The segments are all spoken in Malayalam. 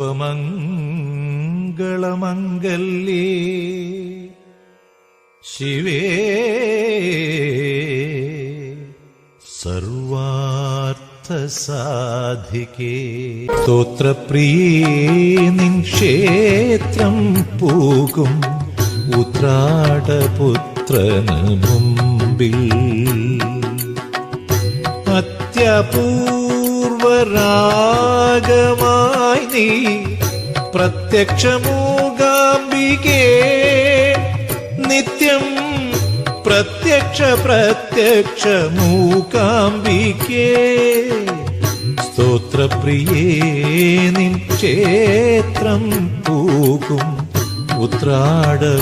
മംഗളമംഗല്യേ ശിവേ സർവാർത്ഥസാധികേ സ്തോത്രപ്രിയേ നിൻ ക്ഷേത്രം പൂകും ഉത്രാടപുത്രന് മുമ്പിൽ അത്യപൂർവരാഗമായി നീ പ്രത്യക്ഷമൂകാംബികേ നിത്യം പ്രത്യക്ഷ മൂകാംബികേ സ്തോത്രപ്രിയേ നിൻ ക്ഷേത്രം പൂകും ഉത്രാടപുത്രന്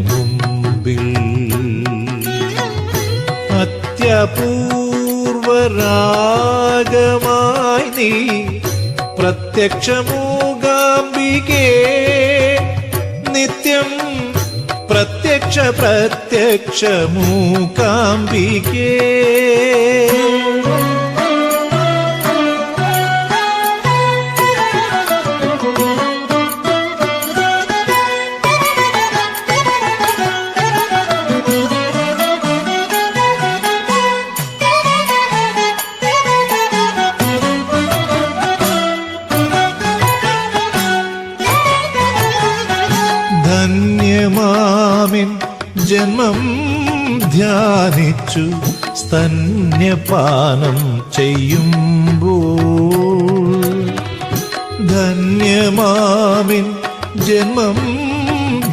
മുമ്പിൽ അത്യപൂർവരാഗമായി നീ പ്രത്യക്ഷമൂകാംബികേ നിത്യം പ്രത്യക്ഷ മൂകാംബികേ ധന്യമാമിൻ ജന്മം ധ്യാനിച്ചു സ്തന്യപാനം ചെയ്യുമ്പോൾ ധന്യമാമിൻ ജന്മം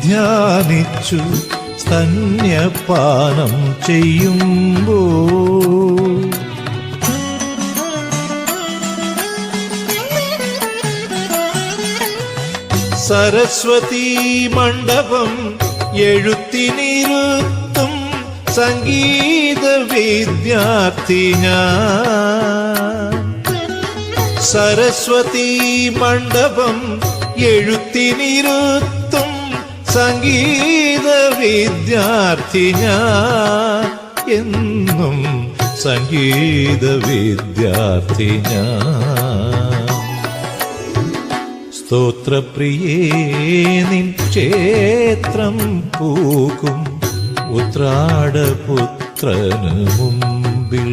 ധ്യാനിച്ചു സ്തന്യപാനം ചെയ്യുമ്പോൾ സരസ്വതീ മണ്ഡപം എഴുത്തിനിരുത്തും സംഗീത വിദ്യാർത്ഥി ഞാൻ സരസ്വതീ മണ്ഡപം എഴുത്തിനിരുത്തും സംഗീത വിദ്യാർത്ഥി ഞാൻ എന്നും സംഗീത വിദ്യാർത്ഥി ഞാൻ സ്തോത്രപ്രിയേ നിൻ ക്ഷേത്രം പൂകും ഉത്രാടപുത്രന് മുമ്പിൽ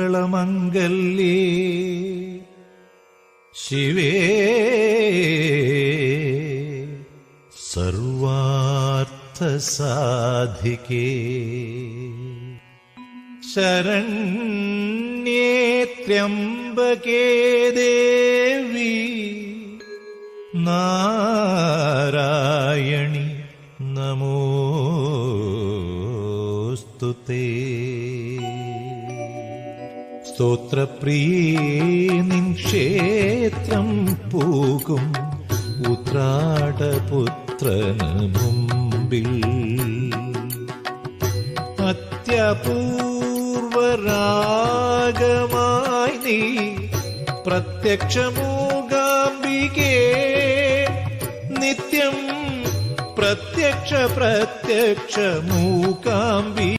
മംഗളമംഗല്യേ ശിവേ സർവാർത്ഥസാധികേ ശരണ്യേ ത്രയംബകേ ദേവി നാരായണി നമോസ്തുതേ സ്തോത്രപ്രിയേ നിൻ ക്ഷേത്രം പൂകും ഉത്രാടപുത്രന് മുമ്പിൽ അത്യപൂർവരാഗമായി നീ പ്രത്യക്ഷമൂകാംബികേ നിത്യം പ്രത്യക്ഷ മൂകാംബികേ